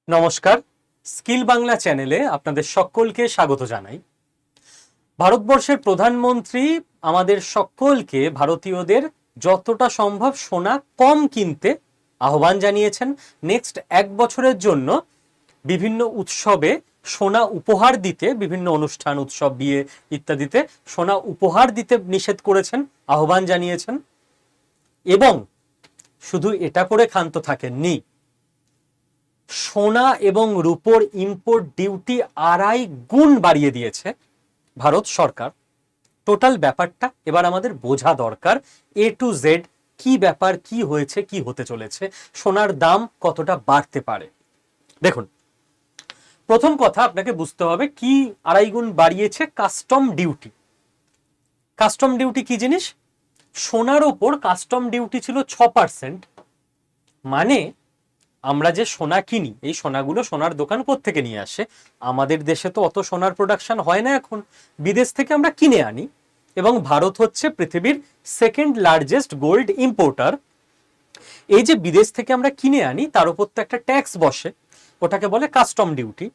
নমস্কার, স্কিল বাংলা চ্যানেলে আপনাদের সকলকে স্বাগত জানাই। ভারতবর্ষের প্রধানমন্ত্রী আমাদের সকলকে, ভারতীয়দের যতটা সম্ভব সোনা কম কিনতে আহ্বান জানিয়েছেন। নেক্সট 1 বছরের জন্য বিভিন্ন উৎসবে সোনা উপহার দিতে, বিভিন্ন অনুষ্ঠান, উৎসব, বিয়ে ইত্যাদিতে সোনা উপহার দিতে নিষেধ করেছেন, আহ্বান জানিয়েছেন। এবং শুধু এটা করে ক্ষান্ত থাকেননি, সোনা এবং রূপোর ইম্পোর্ট ডিউটি 2.5 গুণ বাড়িয়ে দিয়েছে ভারত সরকার। টোটাল ব্যাপারটা এবার আমাদের বোঝা দরকার, এ টু জেড কি ব্যাপার, কি হয়েছে, কি হতে চলেছে, সোনার দাম কতটা বাড়তে পারে। দেখুন, প্রথম কথা আপনাকে বুঝতে হবে কি 2.5 গুণ বাড়িয়েছে কাস্টম ডিউটি। কাস্টম ডিউটি কি জিনিস? সোনার ওপর কাস্টম ডিউটি ছিল 6%। মানে আমরা যে সোনা কিনি, এই সোনাগুলো সোনার দোকান কোত্থেকে নিয়ে আসে? আমাদের দেশে তো অত সোনার প্রোডাকশন হয় না এখন, বিদেশ থেকে আমরা কিনে আনি। এবং ভারত হচ্ছে পৃথিবীর সেকেন্ড লার্জেস্ট গোল্ড ইম্পোর্টার। এই যে বিদেশ থেকে আমরা কিনে আনি, তার উপর তো একটা ট্যাক্স বসে, ওটাকে বলে কাস্টম ডিউটি।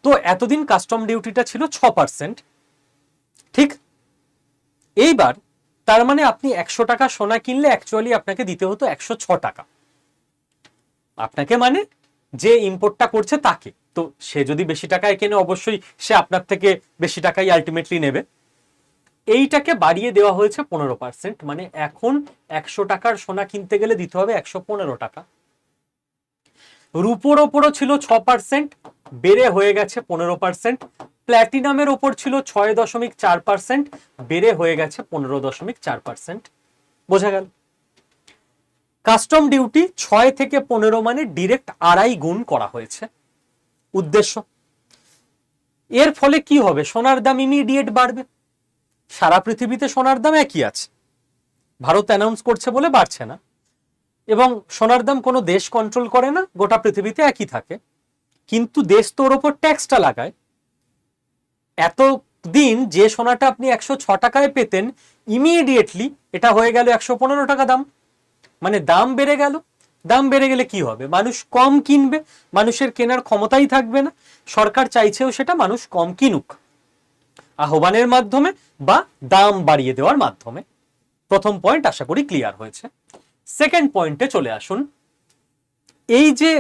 তো এতদিন কাস্টম ডিউটিটা ছিল 6%, ঠিক? এইবার তার মানে আপনি 100 টাকা সোনা কিনলে অ্যাকচুয়ালি আপনাকে দিতে হতো 106 টাকা। আপনাকে মানে যে ইম্পোর্টটা করছে তাকে। তো সে যদি বেশি টাকায় কেনে, অবশ্যই সে আপনার থেকে বেশি টাকাই আলটিমেটলি নেবে। এইটাকে বাড়িয়ে দেওয়া হয়েছে 15%। মানে এখন 100 টাকার সোনা কিনতে গেলে দিতে হবে 115 টাকা। রূপোর ওপরও ছিল 6%, বেড়ে হয়ে গেছে 15%। প্ল্যাটিনামের ওপর ছিল 6.4%, বেড়ে হয়ে গেছে 15.4%। বোঝা গেল? কাস্টম ডিউটি 6 থেকে 15 মানে ডিরেক্ট 2.5 গুণ করা হয়েছে। উদ্দেশ্য, এর ফলে কি হবে? সোনার দাম ইমিডিয়েট বাড়বে। সারা পৃথিবীতে সোনার দাম একই আছে, ভারত অ্যানাউন্স করছে বলে বাড়ছে না। এবং সোনার দাম কোনো দেশ কন্ট্রোল করে না, গোটা পৃথিবীতে একই থাকে। কিন্তু দেশ তো ওর ওপর ট্যাক্সটা লাগায়। এতদিন যে সোনাটা আপনি 106 টাকায় পেতেন, ইমিডিয়েটলি এটা হয়ে গেল 115 টাকা দাম। মানে দাম বেড়ে গেল। দাম বেড়ে গেলে কি হবে? মানুষ কম কিনবে, মানুষের কেনার ক্ষমতাই থাকবে না। সরকার চাইছেও সেটা মানুষ কম কিনুক, আহ্বানের মাধ্যমে বা দাম বাড়িয়ে দেওয়ার মাধ্যমে। প্রথম পয়েন্ট আশা করি ক্লিয়ার হয়েছে। সেকেন্ড পয়েন্টে চলে আসুন। এই যে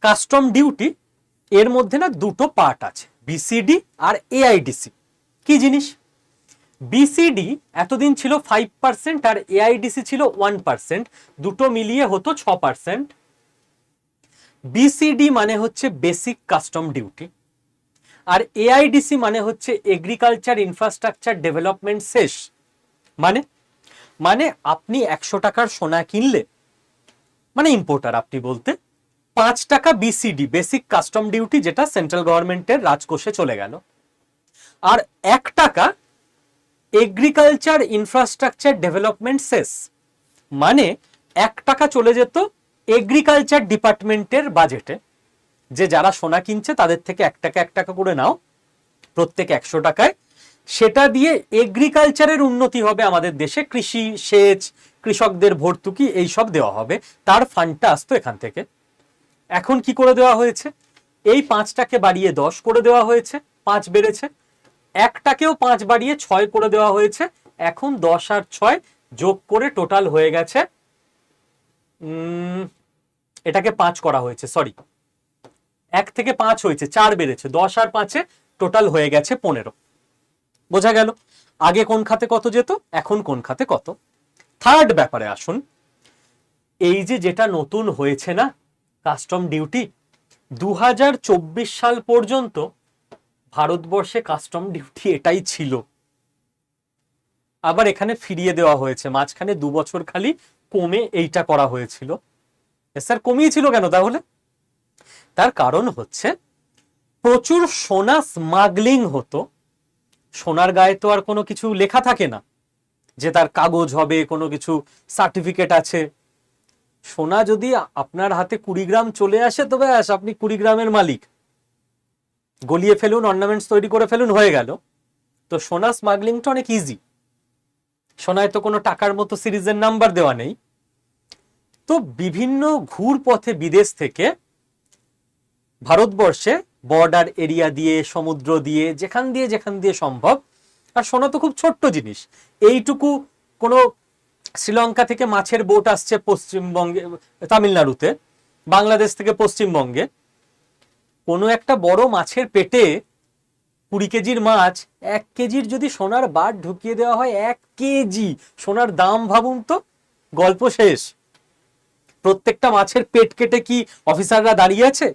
কাস্টম ডিউটি, এর মধ্যে না দুটো পার্ট আছে, বিসিডি আর এআইডিসি। কি জিনিস? বিসিডি এতদিন ছিল 5% আর এআইডিসি ছিল 1%, দুটো মিলিয়ে হতো 6%। বিসিডি মানে হচ্ছে বেসিক কাস্টম ডিউটি, আর এআইডিসি মানে হচ্ছে এগ্রিকালচার ইনফ্রাস্ট্রাকচার ডেভেলপমেন্ট সেস। মানে মানে আপনি 100 টাকার সোনা কিনলে, মানে ইম্পোর্টার আপনি বলতে, 5 টাকা বিসিডি, বেসিক কাস্টম ডিউটি, যেটা সেন্ট্রাল গভর্নমেন্টের রাজকোষে চলে গেল। আর 1 টাকা এগ্রিকালচার ইনফ্রাস্ট্রাকচার ডেভেলপমেন্ট সেস, মানে 1 টাকা চলে যেত এগ্রিকালচার ডিপার্টমেন্টের বাজেটে। যে যারা সোনা কিনছে তাদের থেকে 1 টাকা করে নাও প্রত্যেক 100 টাকায়, সেটা দিয়ে এগ্রিকালচারের উন্নতি হবে আমাদের দেশে, কৃষি, সেচ, কৃষকদের ভর্তুকি এইসব দেওয়া হবে, তার ফান্ডটা আসতো এখান থেকে। এখন কি করে দেওয়া হয়েছে? এই 5টাকে বাড়িয়ে 10 করে দেওয়া হয়েছে, 5 বেড়েছে। 1টাকেও 5 বাড়িয়ে 6 করে দেওয়া হয়েছে। এখন 10 আর 6 যোগ করে টোটাল হয়ে গেছে, এটাকে 5 করা হয়েছে, সরি, 1 থেকে 5 হয়েছে, 4 বেড়েছে, 10 আর 5-এ টোটাল হয়ে গেছে 15। বোঝা গেল আগে কোন খাতে কত যেত, এখন কোন খাতে কত। থার্ড ব্যাপারে আসুন। এই যে যেটা নতুন হয়েছে না কাস্টম ডিউটি, 2024 সাল পর্যন্ত ভারতবর্ষে কাস্টম ডিউটি এটাই ছিল। আবার এখানে ফিরিয়ে দেওয়া হয়েছে, মাঝখানে 2 বছর খালি কমে এইটা করা হয়েছিল। স্যার কমিয়েছিল কেন তাহলে? তার কারণ হচ্ছে প্রচুর সোনা স্মাগলিং হতো। সোনার গায়ে তো আর কোনো কিছু লেখা থাকে না যে তার কাগজ হবে, কোনো কিছু সার্টিফিকেট আছে। সোনা যদি আপনার হাতে 20 গ্রাম চলে আসে, তবে আপনি 20 গ্রামের মালিক, গলিয়ে ফেলুন, অর্নামেন্টস তৈরি করে ফেলুন, হয়ে গেল। তো সোনা স্মাগলিংটা অনেক ইজি। সোনায় তো কোনো টাকার মতো সিরিজের নাম্বার দেওয়া নেই। তো বিভিন্ন ঘুর পথে বিদেশ থেকে ভারতবর্ষে বর্ডার এরিয়া দিয়ে, সমুদ্র দিয়ে, যেখান দিয়ে সম্ভব। আর সোনা তো খুব ছোট্ট জিনিস, এইটুকু কোনো শ্রীলঙ্কা থেকে মাছের বোট আসছে পশ্চিমবঙ্গে, তামিলনাড়ুতে, বাংলাদেশ থেকে পশ্চিমবঙ্গে, কোনো একটা বড় মাছের পেটে 20 কেজির মাছ, 1 কেজির যদি সোনার বার ঢুকিয়ে দেওয়া হয়, 1 কেজি সোনার দাম ভাবুন তো, গল্প শেষ। প্রত্যেকটা মাছের পেট কেটে কি অফিসাররা দাঁড়িয়ে আছে?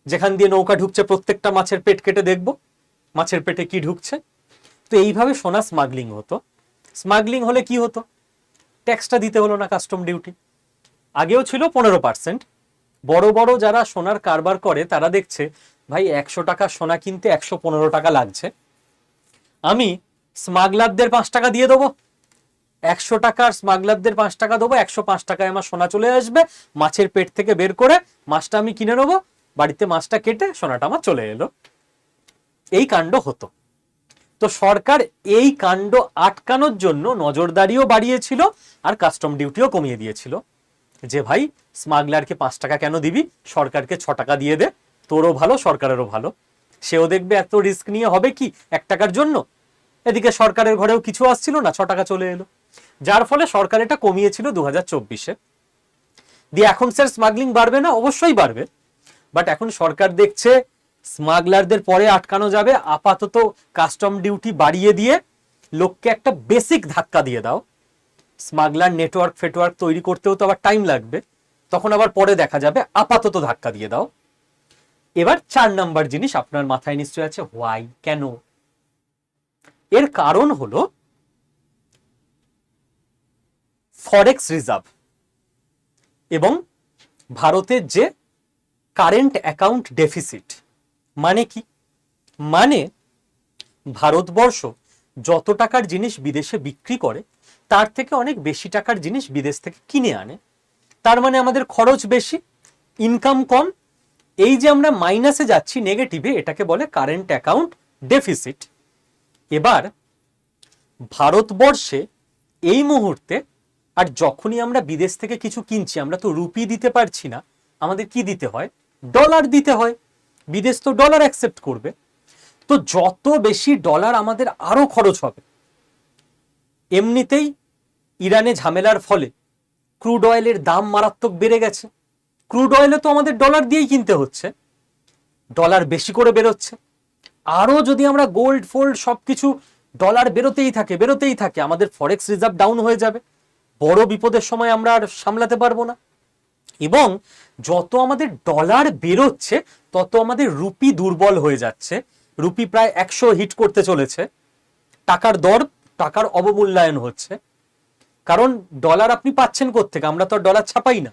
যেখান দিয়ে নৌকা ঢুকছে প্রত্যেকটা মাছের পেট কেটে দেখবো মাছের পেটে কি ঢুকছে? তো এইভাবে সোনা স্মাগলিং হতো। স্মাগলিং হলে কি হতো? ট্যাক্সটা দিতে হলো না, কাস্টম ডিউটি। আগেও ছিল 15%। বড় বড় যারা সোনার কারবার করে তারা দেখছে, ভাই 100 টাকা সোনা কিনতে 115 টাকা লাগছে, আমি স্মাগলারদের 5 টাকা দিয়ে দেবো, 100 টাকার স্মাগলারদের 5 টাকা দেবো, 105 টাকায় আমার সোনা চলে আসবে, মাছের পেট থেকে বের করে মাছটা আমি কিনে নেবো, বাড়িতে মাছটা কেটে সোনাটা আমার চলে এলো। এই কাণ্ড হতো। তো সরকার এই কাণ্ড আটকানোর জন্য নজরদারিও বাড়িয়েছিল আর কাস্টম ডিউটিও কমিয়ে দিয়েছিল, যে ভাই স্মাগলারকে 5 টাকা কেন দিবি, সরকারকে 6 টাকা দিয়ে দে, তোরও ভালো সরকারেরও ভালো। সেও দেখবে এত রিস্ক নিয়ে হবে কি 1 টাকার জন্য। এদিকে সরকারের ঘরেও কিছু আসছিল না, 6 টাকা চলে এলো। যার ফলে সরকার এটা কমিয়েছিল 2024-এ দিয়ে। এখন স্যার স্মাগলিং বাড়বে না? অবশ্যই বাড়বে, বাট এখন সরকার দেখছে স্মাগলারদের পরে আটকানো যাবে, আপাতত কাস্টম ডিউটি বাড়িয়ে দিয়ে লোককে একটা বেসিক ধাক্কা দিয়ে দাও। স্মাগলার নেটওয়ার্ক ফেটওয়ার্ক তৈরি করতেও তো আবার টাইম লাগবে, তখন আবার পরে দেখা যাবে, আপাতত ধাক্কা দিয়ে দাও। এবার 4 নাম্বার জিনিস আপনার মাথায় নিশ্চয় আছে, হোয়াই, কেন? এর কারণ হলো ফরেক্স রিজার্ভ এবং ভারতের যে কারেন্ট অ্যাকাউন্ট ডেফিসিট। মানে কি? মানে ভারতবর্ষ যত টাকার জিনিস বিদেশে বিক্রি করে তার থেকে অনেক বেশি টাকার জিনিস বিদেশ থেকে কিনে আনে। তার মানে আমাদের খরচ বেশি, ইনকাম কম। এই যে আমরা মাইনাসে যাচ্ছি, নেগেটিভে, এটাকে বলে কারেন্ট অ্যাকাউন্ট ডেফিসিট। এবার ভারতবর্ষে এই মুহূর্তে, আর যখনই আমরা বিদেশ থেকে কিছু কিনছি, আমরা তো রুপি দিতে পারছি না, আমাদের কি দিতে হয়? ডলার দিতে হয়। বিদেশ তো ডলার অ্যাকসেপ্ট করবে। তো যত বেশি ডলার আমাদের আরো খরচ হবে। এমনিতেই ইরানে ঝামেলার ফলে ক্রুড অয়েলের দাম মারাত্মক বেড়ে গেছে, ক্রুড অয়েলে তো আমাদের ডলার দিয়েই কিনতে হচ্ছে, ডলার বেশি করে বেরোচ্ছে। আরো যদি আমরা গোল্ড ফোল্ড সবকিছু ডলার বেরোতেই থাকে, আমাদের ফরেক্স রিজার্ভ ডাউন হয়ে যাবে, বড় বিপদের সময় আমরা আর সামলাতে পারবো না। এবং যত আমাদের ডলার বেরোচ্ছে তত আমাদের রুপি দুর্বল হয়ে যাচ্ছে, রুপি প্রায় 100 হিট করতে চলেছে, টাকার দর, টাকার অবমূল্যায়ন হচ্ছে। কারণ ডলার আপনি পাচ্ছেন কোত্থেকে? আমরা তো ডলার ছাপাই না,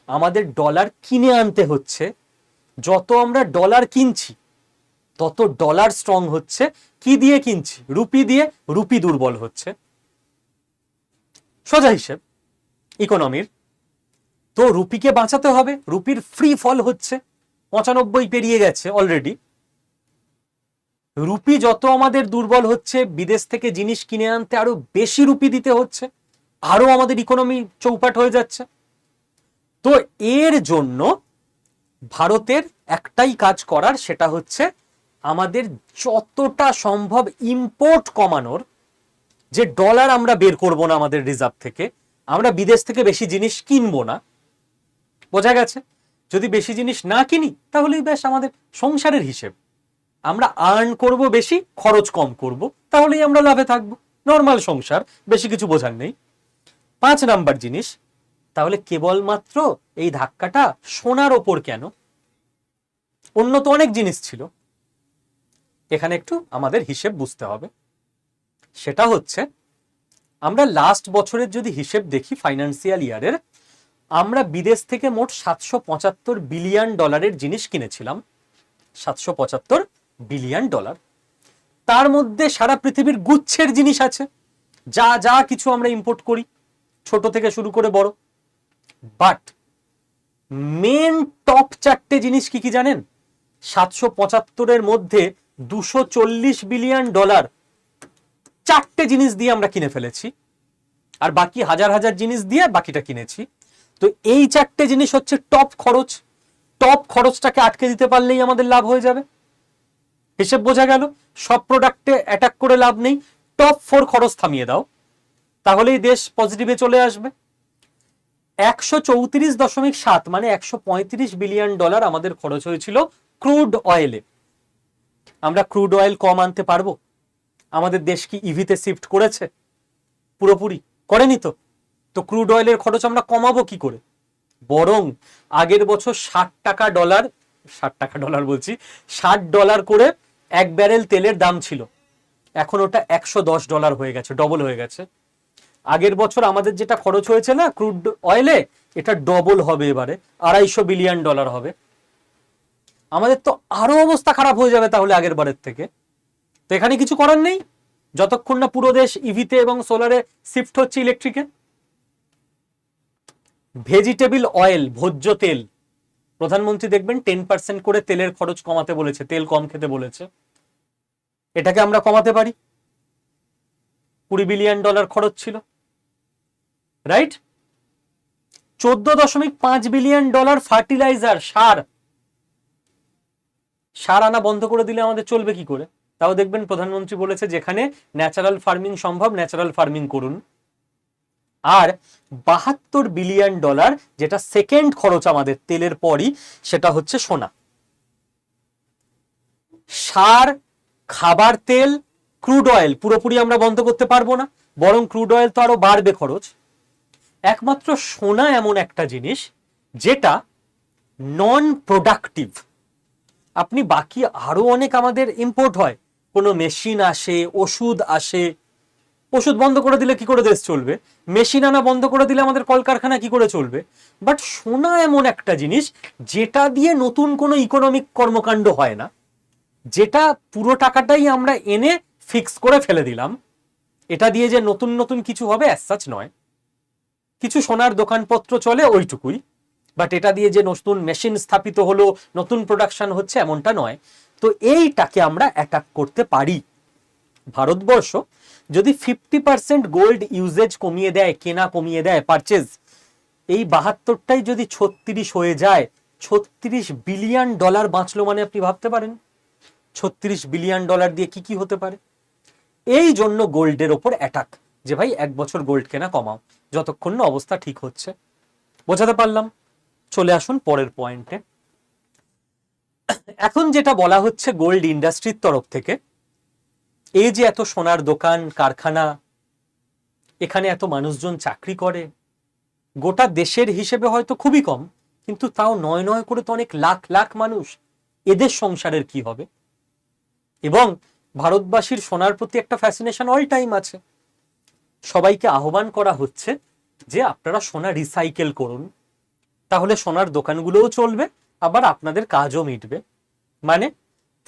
আমাদের ডলার কিনে আনতে হচ্ছে। যত আমরা ডলার কিনছি তত ডলার স্ট্রং হচ্ছে। কি দিয়ে কিনছি? রুপি দিয়ে। রুপি দুর্বল হচ্ছে, সোজা হিসেব ইকোনমির। তো রুপিকে বাঁচাতে হবে, রুপির ফ্রি ফল হচ্ছে, 95 পেরিয়ে গেছে অলরেডি। রুপি যত আমাদের দুর্বল হচ্ছে, বিদেশ থেকে জিনিস কিনে আনতে আরো বেশি রুপি দিতে হচ্ছে, আরো আমাদের ইকোনমি চৌপাট হয়ে যাচ্ছে। তো এর জন্য ভারতের একটাই কাজ করার, সেটা হচ্ছে আমাদের যতটা সম্ভব ইম্পোর্ট কমানোর। যে ডলার আমরা বের করব না আমাদের রিজার্ভ থেকে, আমরা বিদেশ থেকে বেশি জিনিস কিনবো না, বোঝা গেছে? যদি বেশি জিনিস না কিনি তাহলেই বেশ আমাদের সংসারের হিসেব, আমরা আর্ন করব বেশি, খরচ কম করব, তাহলেই আমরা লাভে থাকবো। নর্মাল সংসার, বেশি কিছু বোঝার নেই। 5 নাম্বার জিনিস, তাহলে কেবলমাত্র এই ধাক্কাটা সোনার ওপর কেন? অন্য তো অনেক জিনিস ছিল। এখানে একটু আমাদের হিসেব বুঝতে হবে। সেটা হচ্ছে, আমরা লাস্ট বছরের যদি হিসেব দেখি, ফাইন্যান্সিয়াল ইয়ারের, আমরা বিদেশ থেকে মোট 775 বিলিয়ন ডলারের জিনিস কিনেছিলাম। 775 বিলিয়ন ডলার। তার মধ্যে সারা পৃথিবীর গুচ্ছের জিনিস আছে, যা যা কিছু আমরা ইম্পোর্ট করি, ছোট থেকে শুরু করে বড়। বাট মেন টপ 4টে জিনিস কি কি জানেন? 775-এর মধ্যে 240 বিলিয়ন ডলার 4টে জিনিস দিয়ে আমরা কিনে ফেলেছি, আর বাকি হাজার হাজার জিনিস দিয়ে বাকিটা কিনেছি। তো এই 4টে জিনিস হচ্ছে টপ খরচ। টপ খরচটাকে আটকে দিতে পারলেই আমাদের লাভ হয়ে যাবে। হিসেব বোঝা গেল? সব প্রোডাক্টে অ্যাটাক করে লাভ নেই, টপ 4 খরচ থামিয়ে দাও, তাহলেই দেশ পজিটিভে চলে আসবে। 134.7 মানে $135 বিলিয়ন আমাদের খরচ হয়েছিল ক্রুড অয়েলে। আমরা ক্রুড অয়েল কম আনতে পারবো? আমাদের দেশ কি ইভিতে শিফট করেছে? পুরোপুরি করেনি তো। তো ক্রুড অয়েলের খরচ আমরা কমাবো কি করে? বরং আগের বছর $60 বলছি, $60 করে এক ব্যারেল তেলের দাম ছিল, এখন ওটা $110 হয়ে গেছে, ডবল হয়ে গেছে। আগের বছর আমাদের যেটা খরচ হয়েছে না ক্রুড অয়েলে, এটা ডবল হবে এবারে, $250 বিলিয়ন হবে। আমাদের তো আরো অবস্থা খারাপ হয়ে যাবে তাহলে আগের বারের থেকে। তো এখানে কিছু করার নেই যতক্ষণ না পুরো দেশ ইভিতে এবং সোলারে শিফট হচ্ছে, ইলেকট্রিকে। ভেজিটেবল অয়েল, ভোজ্য তেল, প্রধানমন্ত্রী দেখবেন 10% করে তেলের খরচ কমাতে বলেছে, তেল কম খেতে বলেছে। এটাকে আমরা কমাতে পারি। $20 বিলিয়ন খরচ ছিল, রাইট? $14.5 বিলিয়ন ফার্টিলাইজার, সার আনা বন্ধ করে দিলে আমাদের চলবে কি করে? তাও দেখবেন প্রধানমন্ত্রী বলেছে যেখানে ন্যাচারাল ফার্মিং সম্ভব ন্যাচারাল ফার্মিং করুন। আর $72 বিলিয়ন, যেটা সেকেন্ড খরচ আমাদের তেলের পরই, সেটা হচ্ছে সোনা। সার, খাবার তেল, ক্রুড অয়েল পুরোপুরি আমরা বন্ধ করতে পারবো না, বরং ক্রুড অয়েল তো আরো বাড়বে খরচ। একমাত্র সোনা এমন একটা জিনিস যেটা নন প্রোডাক্টিভ। আপনি বাকি আরো অনেক আমাদের ইম্পোর্ট হয়, কোনো মেশিন আসে, ওষুধ আসে, ওষুধ বন্ধ করে দিলে কি করে দেশ চলবে? মেশিন আনা বন্ধ করে দিলে আমাদের কলকারখানা কি করে চলবে? বাট সোনা এমন একটা জিনিস যেটা দিয়ে নতুন কোনো ইকোনমিক কর্মকাণ্ড হয় না, যেটা পুরো টাকাটাই আমরা এনে ফিক্স করে ফেলে দিলাম। এটা দিয়ে যে নতুন নতুন কিছু হবে অ্যাজ সাচ নয়, কিছু সোনার দোকানপত্র চলে ওইটুকুই, বাট এটা দিয়ে যে নতুন মেশিন স্থাপিত হলো, নতুন প্রোডাকশন হচ্ছে, এমনটা নয়। তো এইটাকে আমরা অ্যাটাক করতে পারি। ভারতবর্ষ যদি 50% গোল্ড ইউজেজ কমিয়ে দেয়, কেনা কমিয়ে দেয়, পারচেজ, এই 72টাই যদি 36 হয়ে যায়, $36 বিলিয়ন বাঁচলো। মানে আপনি ভাবতে পারেন $36 বিলিয়ন দিয়ে কি কি হতে পারে। এই জন্য গোল্ডের ওপর অ্যাটাক, যে ভাই 1 বছর গোল্ড কেনা কমাও যতক্ষণ না অবস্থা ঠিক হচ্ছে। বোঝাতে পারলাম? চলে আসুন পরের পয়েন্টে। এখন যেটা বলা হচ্ছে গোল্ড ইন্ডাস্ট্রির তরফ থেকে, এই যে এত সোনার দোকান, কারখানা, এখানে এত মানুষজন চাকরি করে, গোটা দেশের হিসেবে হয়তো খুবই কম, কিন্তু তাও নয় নয় করে তো অনেক লাখ লাখ মানুষ, এদের সংসারের কি হবে? এবং ভারতবাসীর সোনার প্রতি একটা ফ্যাসিনেশন অল টাইম আছে। সবাইকে আহ্বান করা হচ্ছে যে আপনারা সোনা রিসাইকেল করুন, তাহলে সোনার দোকানগুলোও চলবে, আবার আপনাদের কাজও মিটবে। মানে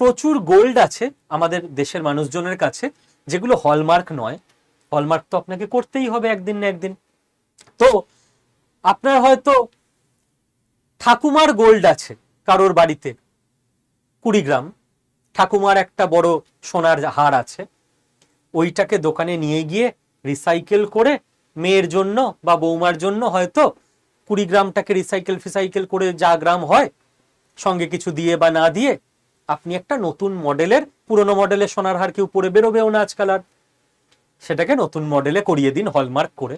প্রচুর গোল্ড আছে আমাদের দেশের মানুষজনের কাছে যেগুলো হলমার্ক নয়। হলমার্ক তো আপনাকে করতেই হবে একদিন না একদিন। তো আপনার হয়তো ঠাকুমার গোল্ড আছে কারোর বাড়িতে 20 গ্রাম, ঠাকুমার একটা বড় সোনার হার আছে, ওইটাকে দোকানে নিয়ে গিয়ে রিসাইকেল করে মেয়ের জন্য বা বৌমার জন্য হয়তো 20 গ্রামটাকে রিসাইকেল করে যা গ্রাম হয় সঙ্গে কিছু দিয়ে বা না দিয়ে আপনি একটা নতুন মডেলের, পুরনো মডেলের সোনার হার কেউ পরে বেরোবেও না আজকাল আর, সেটাকে নতুন মডেলে করিয়ে দিন হলমার্ক করে।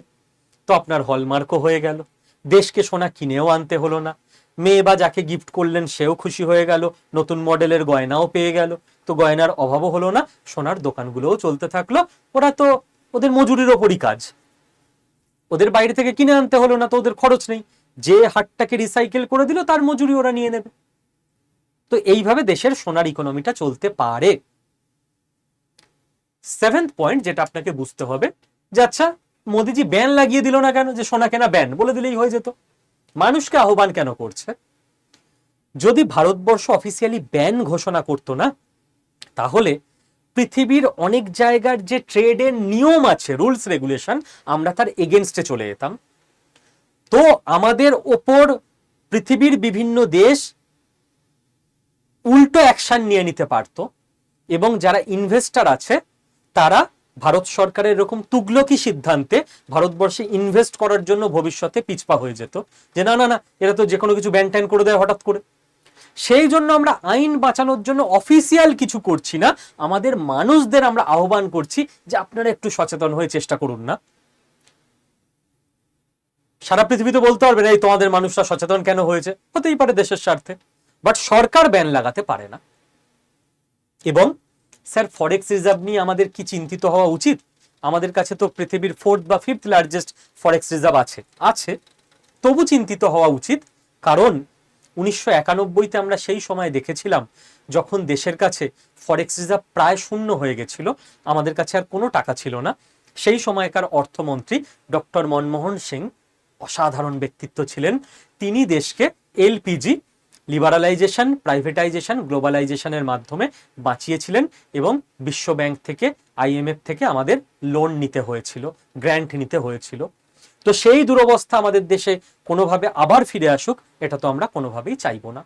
তো আপনার হলমার্কও হয়ে গেল, দেশকে সোনা কিনেও আনতে হলো না, মেয়ে বা যাকে গিফট করলেন সেও খুশি হয়ে গেল, নতুন মডেলের গয়নাও পেয়ে গেল, তো গয়নার অভাবও হলো না, সোনার দোকানগুলোও চলতে থাকলো। ওরা তো ওদের মজুরির ওপরই কাজ, ওদের বাইরে থেকে কিনে আনতে হলো না, তো ওদের খরচ নেই, যে হাটটাকে রিসাইকেল করে দিল তার মজুরি ওরা নিয়ে নেবে। তো এইভাবে দেশের সোনার ইকোনমিটা চলতে পারে। 7th পয়েন্ট যেটা আপনাকে বুঝতে হবে, যে আচ্ছা মোদিজি ব্যান লাগিয়ে দিল না কেন, যে সোনা কেনা ব্যান বলে দিলেই হয়ে যেত, মানুষকে আহ্বান কেন করছে? যদি ভারতবর্ষ অফিসিয়ালি ব্যান ঘোষণা করতো না, তাহলে পৃথিবীর অনেক জায়গার যে ট্রেডের নিয়ম আছে, রুলস রেগুলেশন, আমরা তার এগেনস্টে চলে যেতাম। তো আমাদের ওপর পৃথিবীর বিভিন্ন দেশ উল্টো অ্যাকশন নিয়ে নিতে পারত, এবং যারা ইনভেস্টার আছে তারা ভারত সরকারের এরকম তুগলকি সিদ্ধান্তে ভারতবর্ষে ইনভেস্ট করার জন্য ভবিষ্যতে পিছপা হয়ে যেত, যে না না না, এরা তো যে কোনো কিছু ব্যান ট্যান করে দেয় হঠাৎ করে, সেই জন্য আমরা আইন বাঁচানোর জন্য অফিসিয়াল কিছু করছি না, আমাদের মানুষদের আমরা আহ্বান করছি যে আপনারা একটু সচেতন হয়ে চেষ্টা করুন না। সারা পৃথিবীতে বলতে পারবে না এই তোমাদের মানুষরা সচেতন কেন হয়েছে, হতেই পারে দেশের স্বার্থে, বাট সরকার ব্যান লাগাতে পারে না। এবং স্যার ফরেক্স রিজার্ভ নিয়ে আমাদের কি চিন্তিত হওয়া উচিত? আমাদের কাছে তো পৃথিবীর 4th বা 5th লার্জেস্ট ফরেক্স রিজার্ভ আছে, তবু চিন্তিত হওয়া উচিত। কারণ 1991-তে আমরা সেই সময় দেখেছিলাম যখন দেশের কাছে ফরেক্স রিজার্ভ প্রায় শূন্য হয়ে গেছিল, আমাদের কাছে আর কোনো টাকা ছিল না। সেই সময়কার অর্থমন্ত্রী ডক্টর মনমোহন সিং অসাধারণ ব্যক্তিত্ব ছিলেন। তিনি দেশকে এলপিজি, লিবারালাইজেশন, প্রাইভেটাইজেশন, গ্লোবালাইজেশনের মাধ্যমে বাঁচিয়েছিলেন এবং বিশ্ব ব্যাংক থেকে, আইএমএফ থেকে আমাদের লোন নিতে হয়েছিল, গ্র্যান্ট নিতে হয়েছিল। তো সেই দুরবস্থা আমাদের দেশে কোনোভাবে আবার ফিরে আসুক, এটা তো আমরা কোনোভাবেই চাইবো না।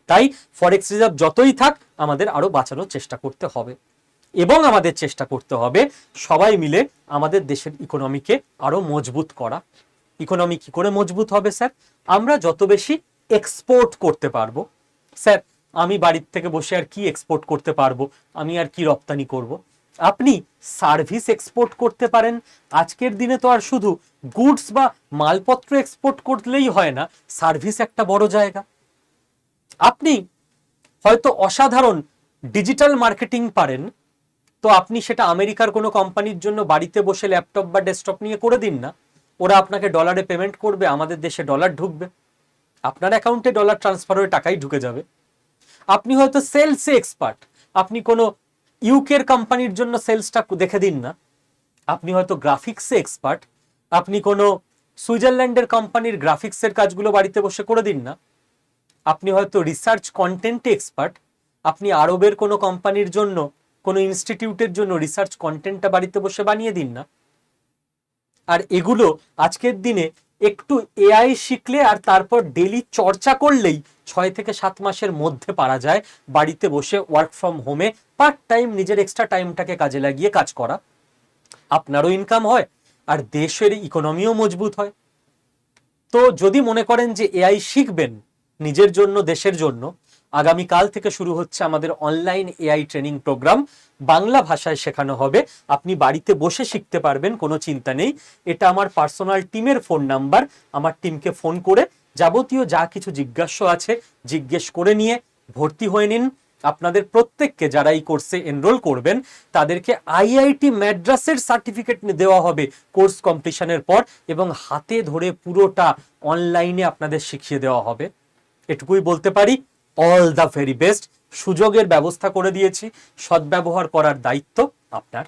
তাই ফরেক্স রিজার্ভ যতই থাক আমাদের আরো বাঁচানোর চেষ্টা করতে হবে, এবং আমাদের চেষ্টা করতে হবে সবাই মিলে আমাদের দেশের ইকোনমিকে আরো মজবুত করা। ইকোনমি কি করে মজবুত হবে স্যার? আমরা যত বেশি এক্সপোর্ট করতে পারবো। স্যার আমি বাড়ির থেকে বসে আর কি এক্সপোর্ট করতে পারবো, আমি আর কি রপ্তানি করব? আপনি সার্ভিস এক্সপোর্ট করতে পারেন। আজকের দিনে তো আর শুধু গুডস বা মালপত্র এক্সপোর্ট করলেই হয় না, সার্ভিস একটা বড় জায়গা। আপনি হয়তো অসাধারণ ডিজিটাল মার্কেটিং পারেন, তো আপনি সেটা আমেরিকার কোনো কোম্পানির জন্য বাড়িতে বসে ল্যাপটপ বা ডেস্কটপ নিয়ে করে দিন না, ওরা আপনাকে ডলারে পেমেন্ট করবে, আমাদের দেশে ডলার ঢুকবে, আপনার অ্যাকাউন্টে ডলার ট্রান্সফার হয়ে টাকাই ঢুকে যাবে। আপনি হয়তো সেলসে এক্সপার্ট, আপনি কোনো ইউকের কোম্পানির জন্য সেলসটা দেখে দিন না। আপনি হয়তো গ্রাফিক্সে এক্সপার্ট, আপনি কোনো সুইজারল্যান্ডের কোম্পানির গ্রাফিক্সের কাজগুলো বাড়িতে বসে করে দিন না। আপনি হয়তো রিসার্চ কন্টেন্টে এক্সপার্ট, আপনি আরবের কোনো কোম্পানির জন্য, কোনো ইনস্টিটিউটের জন্য রিসার্চ কন্টেন্টটা বাড়িতে বসে বানিয়ে দিন না। আর এগুলো আজকের দিনে একটু এআই শিখলে আর তারপর ডেলি চর্চা করলেই 6 থেকে 7 মাসের মধ্যে পারা যায় বাড়িতে বসে ওয়ার্ক ফ্রম হোমে পার্ট টাইম নিজের এক্সট্রা টাইমটাকে কাজে লাগিয়ে কাজ করা। আপনারও ইনকাম হয় আর দেশের ইকোনমিও মজবুত হয়। তো যদি মনে করেন যে এআই শিখবেন নিজের জন্য, দেশের জন্য, আগামীকাল থেকে শুরু হচ্ছে আমাদের online AI training program. Bangla ভাষায় শেখানো হবে, আপনি বাড়িতে বসে শিখতে পারবেন, কোনো চিন্তা নেই। এটা আমার পার্সোনাল টিমের ফোন নাম্বার, আমার টিমকে ফোন করে যাবতীয় যা কিছু জিজ্ঞাসা আছে জিজ্ঞেস করে নিয়ে ভর্তি হয়ে নিন। আপনাদের প্রত্যেককে যারা এই কোর্সে এনরোল করবেন তাদেরকে আইআইটি ম্যাড্রাসের সার্টিফিকেট দেওয়া হবে কোর্স কমপ্লিশনের পর, এবং হাতে ধরে পুরোটা অনলাইনে আপনাদের শিখিয়ে দেওয়া হবে। এটুকুই বলতে পারি, অল দ্য ভেরি বেস্ট। সুযোগের ব্যবস্থা করে দিয়েছি, সদ্ব্যবহার করার দায়িত্ব আপনার।